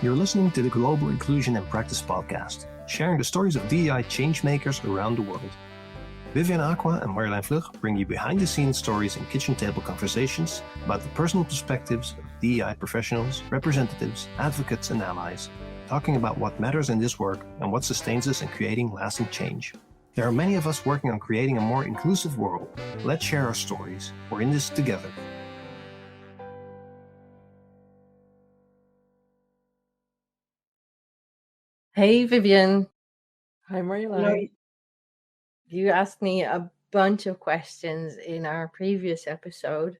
You're listening to the Global Inclusion and Practice podcast, sharing the stories of DEI changemakers around the world. Vivian, Acquah, and Marjolijn bring you behind-the-scenes stories and kitchen table conversations about the personal perspectives of DEI professionals, representatives, advocates, and allies, talking about what matters in this work and what sustains us in creating lasting change. There are many of us working on creating a more inclusive world. Let's share our stories. We're in this together. Hey, Vivian. Hi, Marjolijn. You asked me a bunch of questions in our previous episode,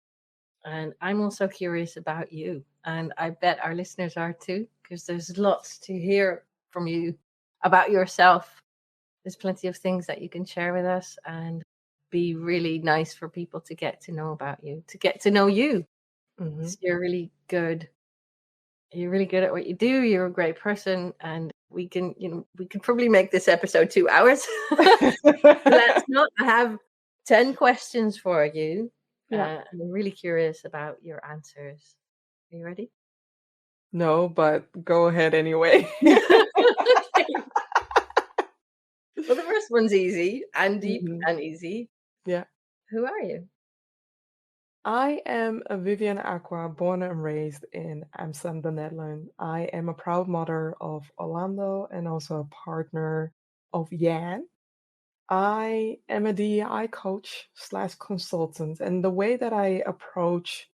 and I'm also curious about you. And I bet our listeners are too, because there's lots to hear from you about yourself. There's plenty of things that you can share with us and be really nice for people to get to know about you, to get to know you. Mm-hmm. So you're really good. You're really good at what you do. You're a great person, and we can probably make this episode 2 hours. Let's not. I have 10 questions for you. Yeah. I'm really curious about your answers. Are you ready? No, but go ahead anyway. Okay. Well, the first one's easy and deep and easy. Yeah. Who are you? I am a Vivian Acquah, born and raised in Amsterdam, the Netherlands. I am a proud mother of Orlando and also a partner of Jan. I am a DEI coach / consultant, and the way that I approach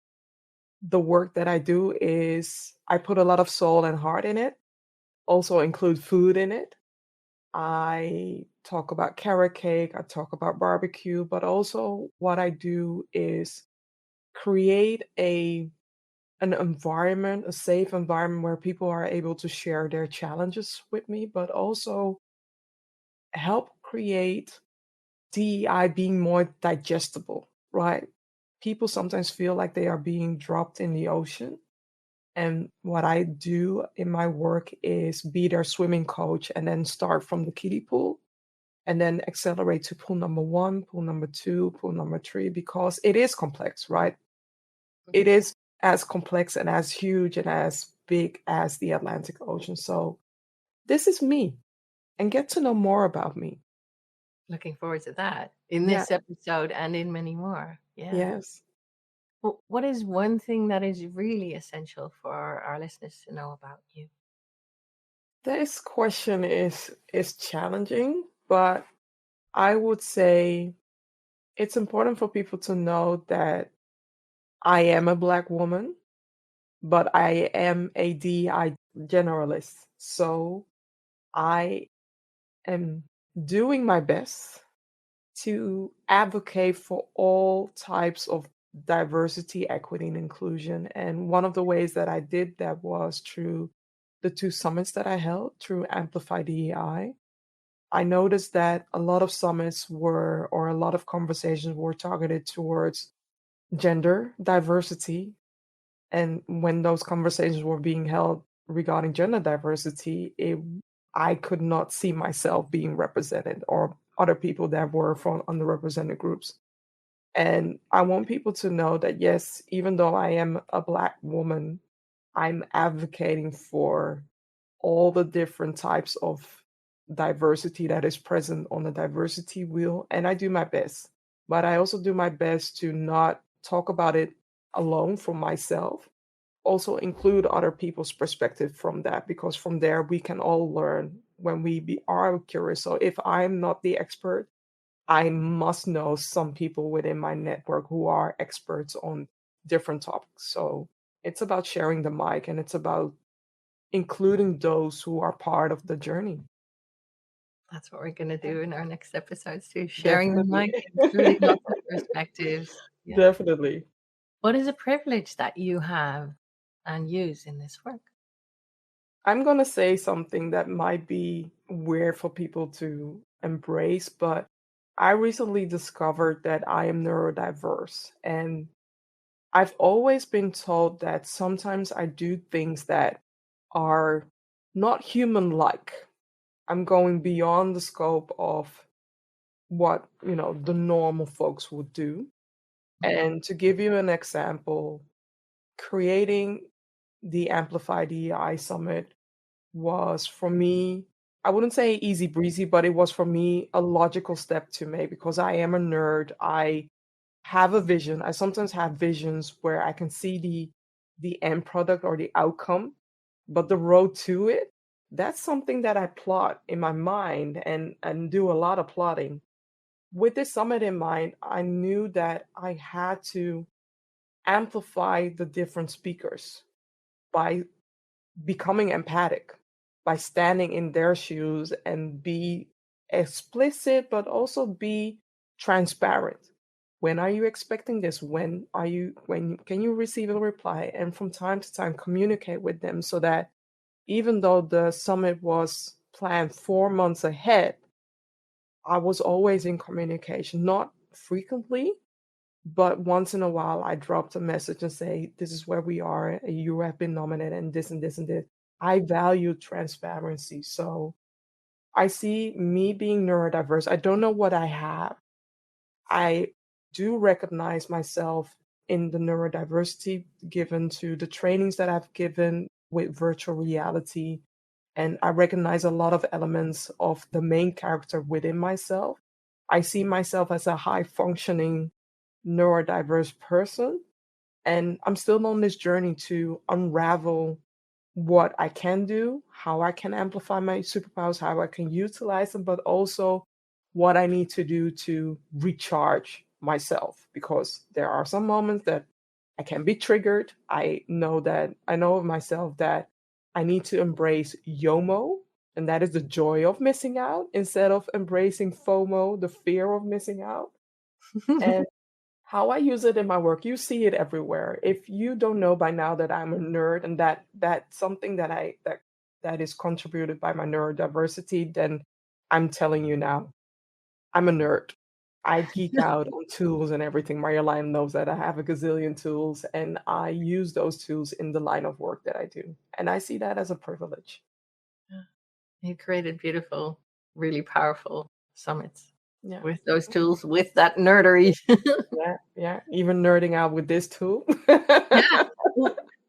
the work that I do is I put a lot of soul and heart in it, also include food in it. I talk about carrot cake, I talk about barbecue, but also what I do is create an environment, a safe environment where people are able to share their challenges with me, but also help create DEI being more digestible, right? People sometimes feel like they are being dropped in the ocean. And what I do in my work is be their swimming coach and then start from the kiddie pool and then accelerate to pool number 1, pool number 2, pool number 3, because it is complex, right? It is as complex and as huge and as big as the Atlantic Ocean. So this is me, and get to know more about me. Looking forward to that in this episode and in many more. Yeah. Yes. Well, what is one thing that is really essential for our listeners to know about you? This question is challenging, but I would say it's important for people to know that I am a Black woman, but I am a DEI generalist. So I am doing my best to advocate for all types of diversity, equity, and inclusion. And one of the ways that I did that was through the 2 summits that I held through Amplify DEI. I noticed that a lot of summits were, or a lot of conversations were targeted towards gender diversity. And when those conversations were being held regarding gender diversity, I could not see myself being represented or other people that were from underrepresented groups. And I want people to know that, yes, even though I am a Black woman, I'm advocating for all the different types of diversity that is present on the diversity wheel. And I do my best, but I also do my best to not talk about it alone for myself, also include other people's perspective from that, because from there we can all learn when we are curious. So if I'm not the expert, I must know some people within my network who are experts on different topics. So it's about sharing the mic, and it's about including those who are part of the journey. That's what we're going to do in our next episodes too, sharing the Definitely. mic, including lots of perspectives. Yeah. Definitely. What is a privilege that you have and use in this work? I'm going to say something that might be weird for people to embrace, but I recently discovered that I am neurodiverse. And I've always been told that sometimes I do things that are not human like. I'm going beyond the scope of what, the normal folks would do. And to give you an example, creating the Amplify DEI Summit was for me, I wouldn't say easy breezy, but it was for me a logical step to make because I am a nerd. I have a vision. I sometimes have visions where I can see the end product or the outcome, but the road to it, that's something that I plot in my mind and do a lot of plotting. With this summit in mind, I knew that I had to amplify the different speakers by becoming empathic, by standing in their shoes and be explicit, but also be transparent. When are you expecting this? When can you receive a reply? And from time to time, communicate with them so that even though the summit was planned 4 months ahead, I was always in communication, not frequently, but once in a while, I dropped a message and say, "This is where we are. You have been nominated, and this and this and this." I value transparency. So I see me being neurodiverse. I don't know what I have. I do recognize myself in the neurodiversity given to the trainings that I've given with virtual reality. And I recognize a lot of elements of the main character within myself. I see myself as a high functioning neurodiverse person. And I'm still on this journey to unravel what I can do, how I can amplify my superpowers, how I can utilize them, but also what I need to do to recharge myself because there are some moments that I can be triggered. I know of myself that I need to embrace YOMO, and that is the joy of missing out instead of embracing FOMO, the fear of missing out. And how I use it in my work, you see it everywhere. If you don't know by now that I'm a nerd and that's something that is contributed by my neurodiversity, then I'm telling you now, I'm a nerd. I geek out on tools and everything. Marjolijn knows that I have a gazillion tools and I use those tools in the line of work that I do. And I see that as a privilege. You created beautiful, really powerful summits Yeah. with those tools, with that nerdery. Yeah. Even nerding out with this tool. Yeah.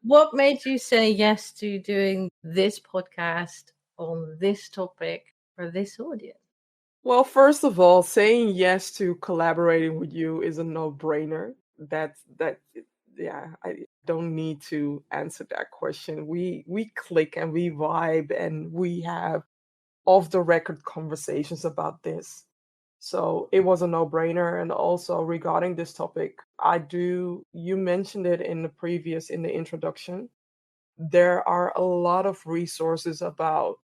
What made you say yes to doing this podcast on this topic for this audience? Well, first of all, saying yes to collaborating with you is a no-brainer. Yeah, I don't need to answer that question. We click and we vibe and we have off the record conversations about this. So it was a no-brainer. And also regarding this topic, you mentioned it in the introduction. There are a lot of resources about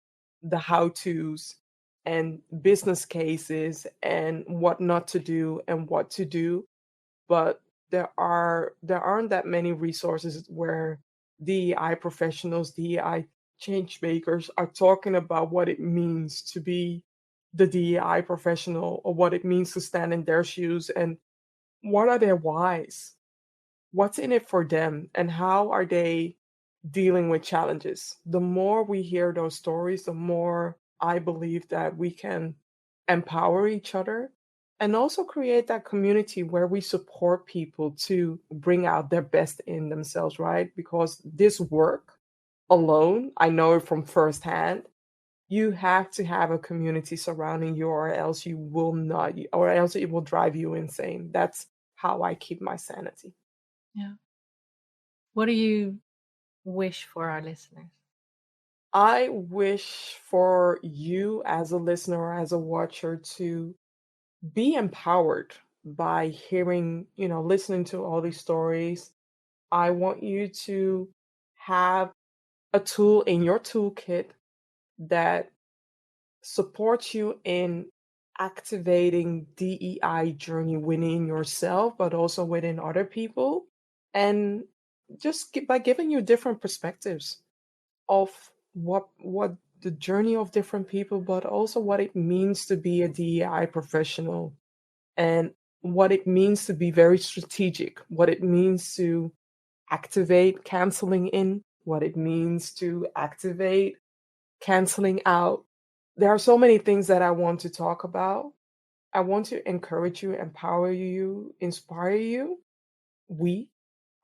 the how-tos and business cases and what not to do and what to do, but there aren't that many resources where DEI professionals, DEI change makers are talking about what it means to be the DEI professional or what it means to stand in their shoes and what are their whys, what's in it for them, and how are they dealing with challenges. The more we hear those stories, the more I believe that we can empower each other and also create that community where we support people to bring out their best in themselves, right? Because this work alone, I know it from firsthand, you have to have a community surrounding you or else you will not, or else it will drive you insane. That's how I keep my sanity. Yeah. What do you wish for our listeners? I wish for you as a listener or as a watcher to be empowered by hearing, listening to all these stories. I want you to have a tool in your toolkit that supports you in activating DEI journey within yourself, but also within other people. And just by giving you different perspectives of what the journey of different people, but also what it means to be a DEI professional and what it means to be very strategic, what it means to activate canceling in, what it means to activate canceling out. There are so many things that I want to talk about. I want to encourage you, empower you, inspire you.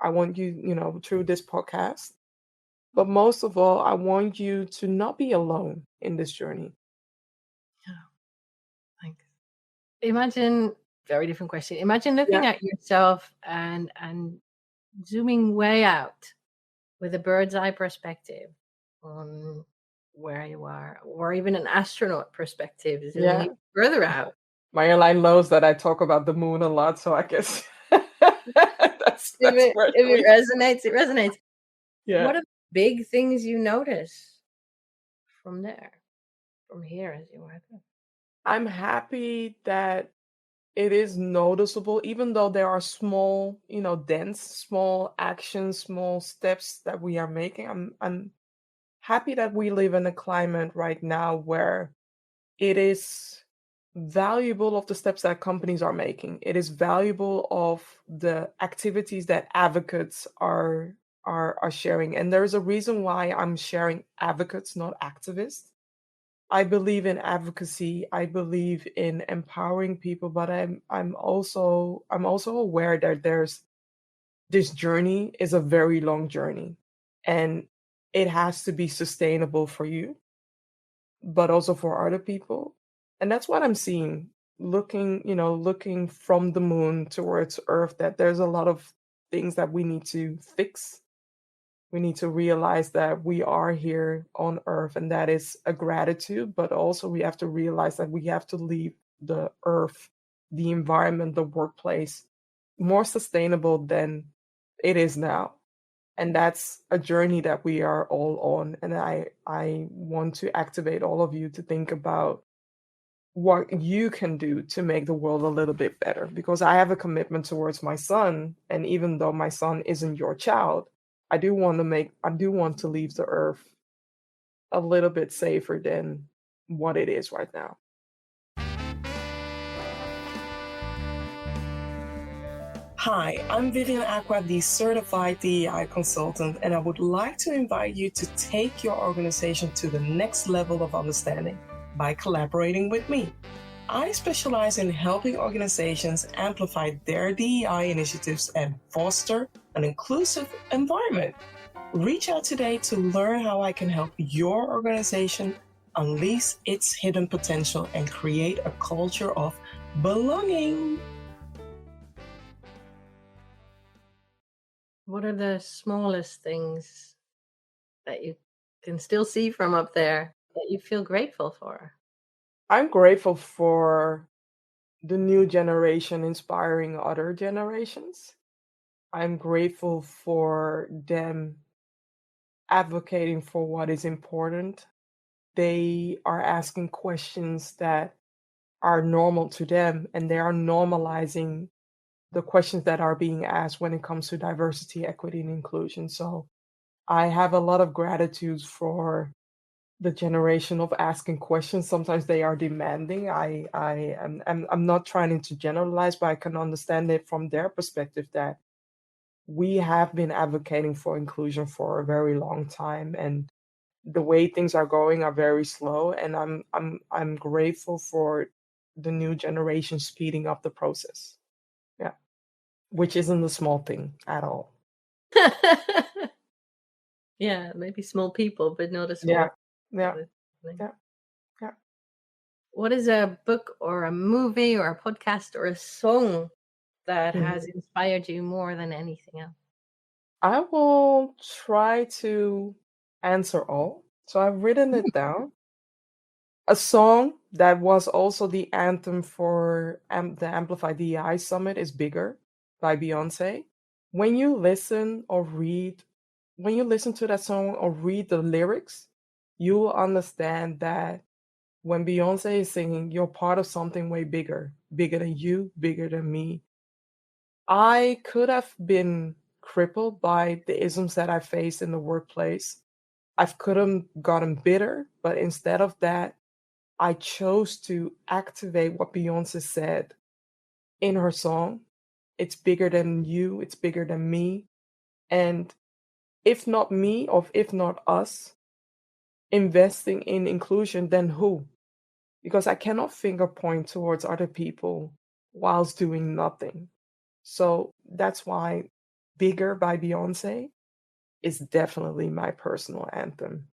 I want you, through this podcast But most of all, I want you to not be alone in this journey. Yeah, thanks. Imagine, very different question. Imagine looking Yeah. at yourself and zooming way out with a bird's eye perspective on where you are, or even an astronaut perspective, zooming Yeah. even further out. Marjolijn knows that I talk about the moon a lot, so I guess that's where If it we. resonates, it resonates. Yeah. What are the big things you notice from there, from here as you are there? I'm happy that it is noticeable, even though there are small, dense, small actions, small steps that we are making. I'm happy that we live in a climate right now where it is valuable of the steps that companies are making. It is valuable of the activities that advocates are sharing. And there's a reason why I'm sharing advocates, not activists. I believe in advocacy. I believe in empowering people, but I'm also aware that this journey is a very long journey, and it has to be sustainable for you, but also for other people. And that's what I'm seeing, looking from the moon towards Earth, that there's a lot of things that we need to fix. We need to realize that we are here on Earth, and that is a gratitude, but also we have to realize that we have to leave the Earth, the environment, the workplace more sustainable than it is now. And that's a journey that we are all on. And I want to activate all of you to think about what you can do to make the world a little bit better, because I have a commitment towards my son, and even though my son isn't your child, I do want to leave the earth a little bit safer than what it is right now. Hi, I'm Vivian Acquah, the certified DEI consultant, and I would like to invite you to take your organization to the next level of understanding by collaborating with me. I specialize in helping organizations amplify their DEI initiatives and foster an inclusive environment. Reach out today to learn how I can help your organization unleash its hidden potential and create a culture of belonging. What are the smallest things that you can still see from up there that you feel grateful for? I'm grateful for the new generation inspiring other generations. I'm grateful for them advocating for what is important. They are asking questions that are normal to them, and they are normalizing the questions that are being asked when it comes to diversity, equity, and inclusion. So I have a lot of gratitude for the generation of asking questions. Sometimes they are demanding. I'm not trying to generalize, but I can understand it from their perspective that we have been advocating for inclusion for a very long time, and the way things are going are very slow. And I'm grateful for the new generation speeding up the process. Yeah, which isn't a small thing at all. Yeah, maybe small people, but not a Yeah, small yeah, thing. yeah, yeah. What is a book or a movie or a podcast or a song that has Mhm. inspired you more than anything else? I will try to answer all. So I've written it down. A song that was also the anthem for the Amplify DEI Summit is Bigger by Beyonce. When you listen or read, when you listen to that song or read the lyrics, you will understand that when Beyonce is singing, you're part of something way bigger, bigger than you, bigger than me. I could have been crippled by the isms that I faced in the workplace. I could have gotten bitter, but instead of that, I chose to activate what Beyonce said in her song. It's bigger than you, it's bigger than me. And if not me, or if not us, investing in inclusion, then who? Because I cannot finger point towards other people whilst doing nothing. So that's why Bigger by Beyonce is definitely my personal anthem.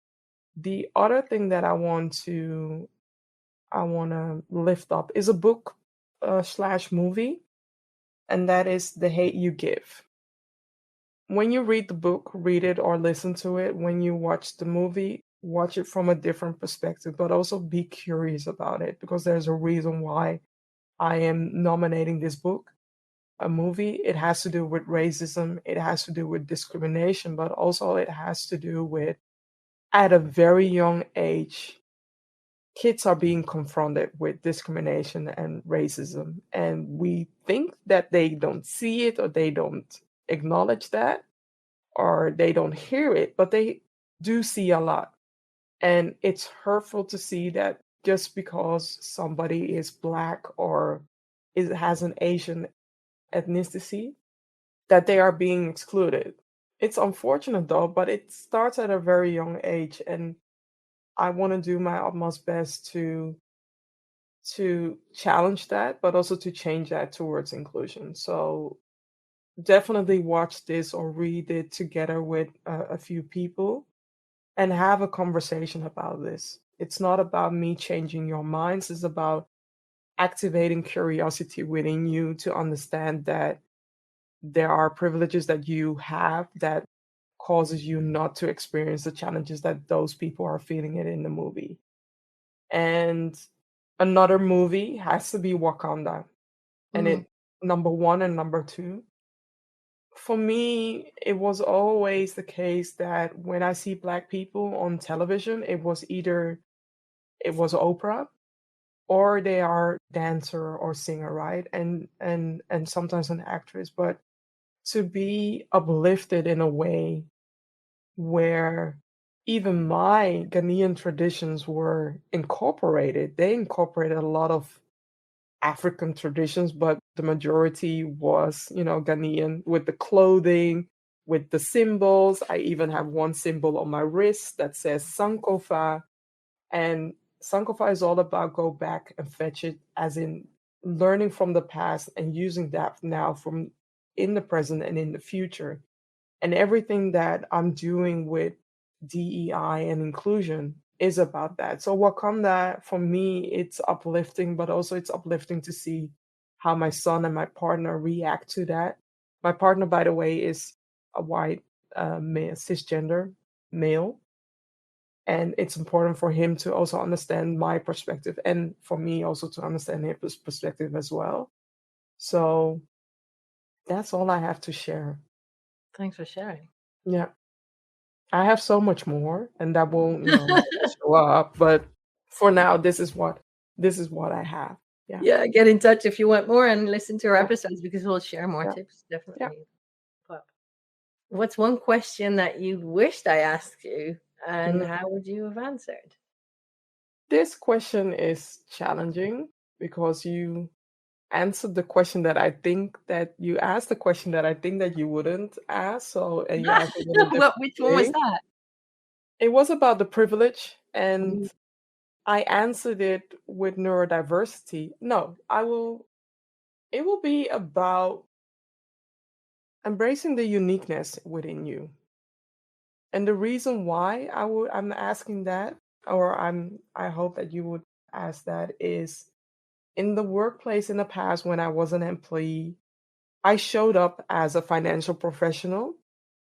The other thing that I want to lift up is a book slash movie, and that is The Hate You Give. When you read the book, read it or listen to it. When you watch the movie, watch it from a different perspective, but also be curious about it because there's a reason why I am nominating this book. A movie, it has to do with racism, it has to do with discrimination, but also it has to do with, at a very young age, kids are being confronted with discrimination and racism. And we think that they don't see it or they don't acknowledge that or they don't hear it, but they do see a lot. And it's hurtful to see that just because somebody is Black or has an Asian ethnicity, that they are being excluded. It's unfortunate though, but it starts at a very young age. And I want to do my utmost best to challenge that, but also to change that towards inclusion. So definitely watch this or read it together with a few people and have a conversation about this. It's not about me changing your minds, it's about activating curiosity within you to understand that there are privileges that you have that causes you not to experience the challenges that those people are feeling it in the movie. And another movie has to be Wakanda. And Mm. it number one and number two. For me, it was always the case that when I see Black people on television, it was either it was Oprah or they are dancer or singer, right? And sometimes an actress. But to be uplifted in a way where even my Ghanaian traditions were incorporated. They incorporated a lot of African traditions, but the majority was, Ghanaian with the clothing, with the symbols. I even have one symbol on my wrist that says Sankofa. And Sankofa is all about go back and fetch it, as in learning from the past and using that now from in the present and in the future. And everything that I'm doing with DEI and inclusion is about that. So Wakanda, for me, it's uplifting, but also it's uplifting to see how my son and my partner react to that. My partner, by the way, is a white male, cisgender male. And it's important for him to also understand my perspective and for me also to understand his perspective as well. So that's all I have to share. Thanks for sharing. Yeah. I have so much more, and that will, show up. But for now, this is what I have. Yeah, Yeah, get in touch if you want more and listen to our yeah, episodes because we'll share more yeah, tips. yeah. Definitely. But what's one question that you wished I asked you, and Mm. how would you have answered? This question is challenging because you answered the question that I think that you asked the question that I think that you wouldn't ask. So, and you answered in a different Which one was way. that? It was about the privilege, and Mm. I answered it with neurodiversity. No, it will be about embracing the uniqueness within you. And the reason why I'm asking that, or I hope that you would ask that, is in the workplace in the past when I was an employee, I showed up as a financial professional,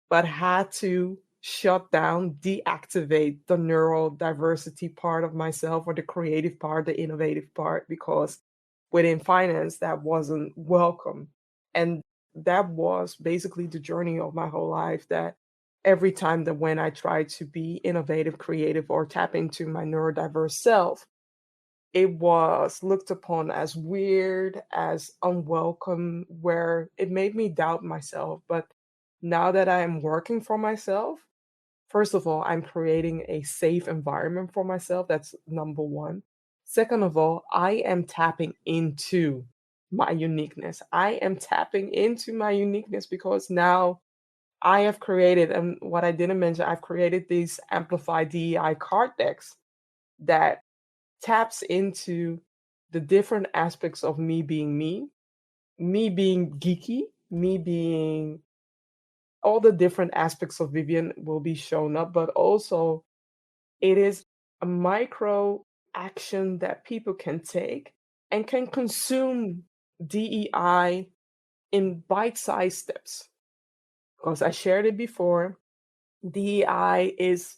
but had to shut down, deactivate the neurodiversity part of myself or the creative part, the innovative part, because within finance, that wasn't welcome. And that was basically the journey of my whole life, that every time that when I tried to be innovative, creative, or tap into my neurodiverse self, it was looked upon as weird, as unwelcome, where it made me doubt myself. But now that I am working for myself, first of all, I'm creating a safe environment for myself. That's number one. Second of all, I am tapping into my uniqueness. I am tapping into my uniqueness because now I have created, and what I didn't mention, I've created these Amplify DEI card decks that taps into the different aspects of me being me being geeky, me being all the different aspects of Vivian will be shown up, but also it is a micro action that people can take and can consume DEI in bite-sized steps. Because I shared it before, DEI is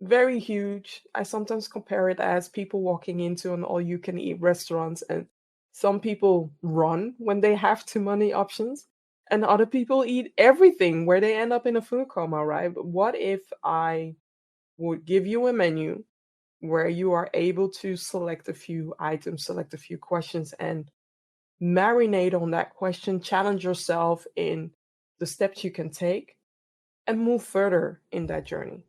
very huge. I sometimes compare it as people walking into an all-you-can-eat restaurants, and some people run when they have too many options, and other people eat everything where they end up in a food coma, right? But what if I would give you a menu where you are able to select a few items, select a few questions, and marinate on that question, challenge yourself in the steps you can take, and move further in that journey.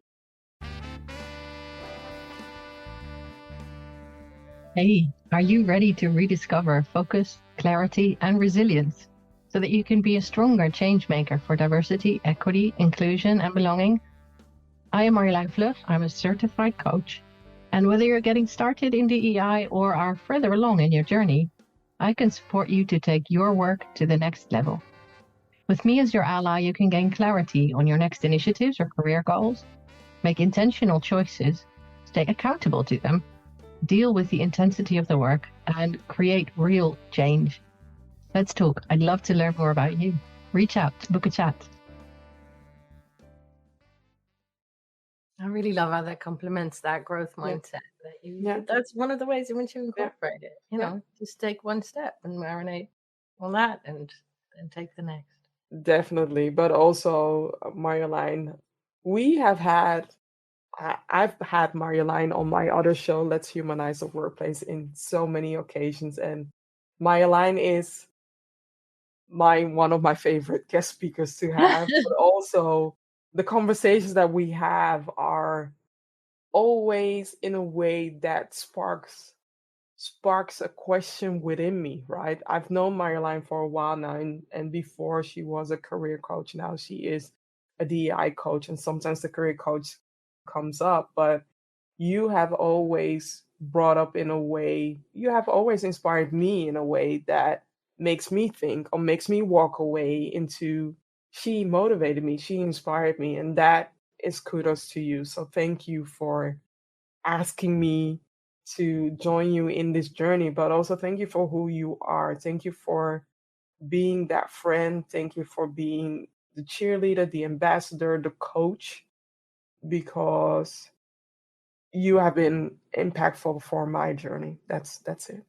Hey, are you ready to rediscover focus, clarity, and resilience so that you can be a stronger change maker for diversity, equity, inclusion, and belonging? I am Marjolijn. I'm a certified coach. And whether you're getting started in DEI or are further along in your journey, I can support you to take your work to the next level. With me as your ally, you can gain clarity on your next initiatives or career goals, make intentional choices, stay accountable to them, deal with the intensity of the work, and create real change. Let's talk. I'd love to learn more about you. Reach out, book a chat. I really love how that complements that growth mindset. That's one of the ways in which you incorporate it. You know, just take one step and marinate on that and then take the next. Definitely. But also, Marjolijn, I've had Marjolijn on my other show, Let's Humanize the Workplace, in so many occasions. And Marjolijn is one of my favorite guest speakers to have. But also, the conversations that we have are always in a way that sparks a question within me, right? I've known Marjolijn for a while now, and before she was a career coach, now she is a DEI coach, and sometimes the career coach comes up, but you have always you have always inspired me in a way that makes me think or makes me walk away into, she motivated me, she inspired me, and that is kudos to you. So thank you for asking me to join you in this journey, but also thank you for who you are. Thank you for being that friend. Thank you for being the cheerleader, the ambassador, the coach, because you have been impactful for my journey. That's it.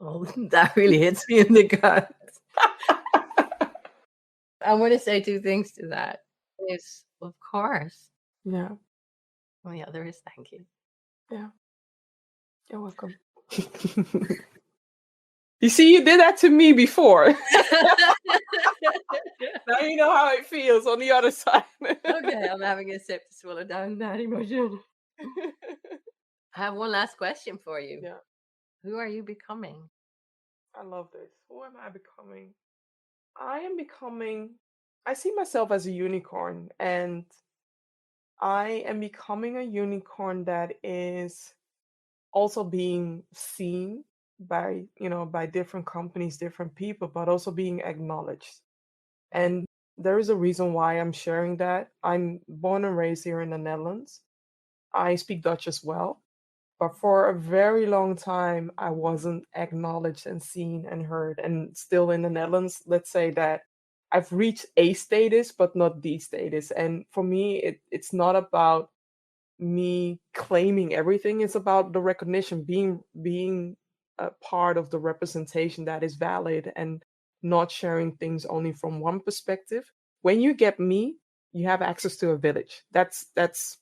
Oh, that really hits me in the gut. I want to say two things to that. Is, of course. Yeah. Oh, yeah, there is thank you. Yeah. You're welcome. You see, you did that to me before. Now you know how it feels on the other side. Okay, I'm having a sip to swallow down that emotion. I have one last question for you. Yeah. Who are you becoming? I love this. Who am I becoming? I see myself as a unicorn, and I am becoming a unicorn that is also being seen by, by different companies, different people, but also being acknowledged. And there is a reason why I'm sharing that. I'm born and raised here in the Netherlands. I speak Dutch as well. But for a very long time, I wasn't acknowledged and seen and heard. And still in the Netherlands, let's say that I've reached A status, but not D status. And for me, it's not about me claiming everything. It's about the recognition, being a part of the representation that is valid, and not sharing things only from one perspective. When you get me, you have access to a village. That's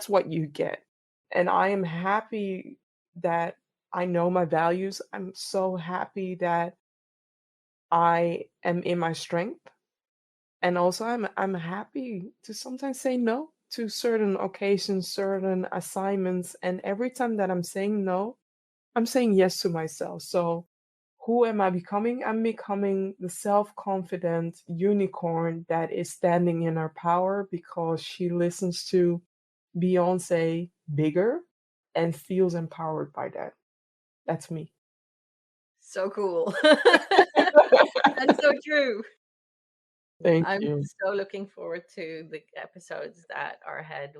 what you get. And I am happy that I know my values. I'm so happy that I am in my strength. And also I'm happy to sometimes say no to certain occasions, certain assignments. And every time that I'm saying no, I'm saying yes to myself. So who am I becoming? I'm becoming the self-confident unicorn that is standing in her power because she listens to Beyonce bigger and feels empowered by that. That's me. So cool. That's so true. Thank I'm you. so looking forward to the episodes that are ahead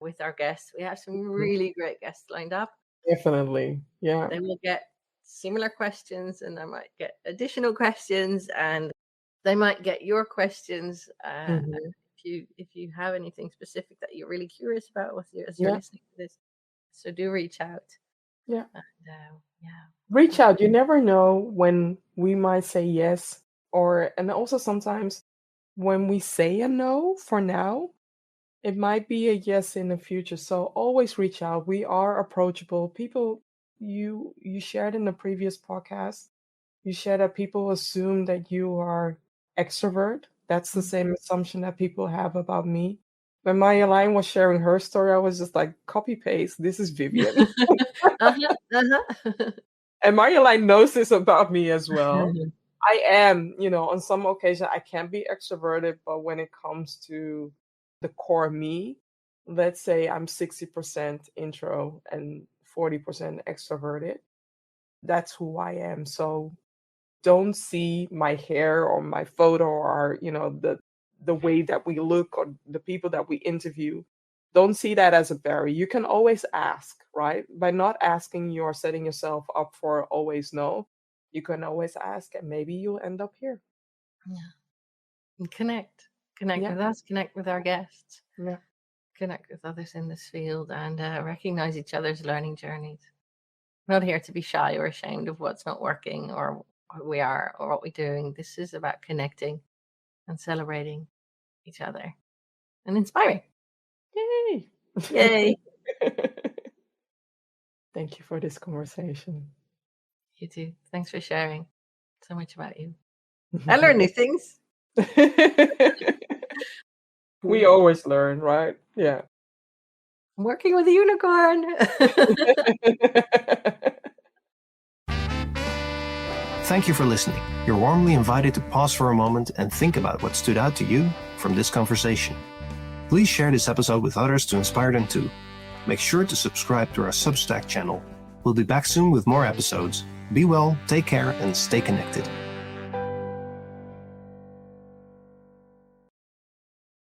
with our guests. We have some Mhm. really great guests lined up. Definitely. Yeah. They will get similar questions, and I might get additional questions, and they might get your questions. Mhm. If you have anything specific that you're really curious about as you're Yeah. listening to this, so do reach out. Yeah. And yeah, Reach out. You never know when we might say yes, and also sometimes when we say a no for now, it might be a yes in the future. So always reach out. We are approachable. People, you shared in the previous podcast, you shared that people assume that you are extrovert. That's the same assumption that people have about me. When Marjolijn was sharing her story, I was just like, copy paste. This is Vivian. uh-huh, uh-huh. And Marjolijn knows this about me as well. I am, on some occasion, I can be extroverted, but when it comes to the core me, let's say I'm 60% intro and 40% extroverted, that's who I am. So don't see my hair or my photo or, the way that we look or the people that we interview. Don't see that as a barrier. You can always ask, right? By not asking, you're setting yourself up for always no. You can always ask, and maybe you'll end up here. Yeah. And connect Yeah. with us, connect with our guests, Yeah. connect with others in this field, and recognize each other's learning journeys. We're not here to be shy or ashamed of what's not working or who we are or what we're doing. This is about connecting and celebrating each other and inspiring. Yay. Yay. Thank you for this conversation. You too. Thanks for sharing so much about you. I learn new things. We always learn, right? Yeah. I'm working with a unicorn. Thank you for listening. You're warmly invited to pause for a moment and think about what stood out to you from this conversation. Please share this episode with others to inspire them too. Make sure to subscribe to our Substack channel. We'll be back soon with more episodes. Be well, take care, and stay connected.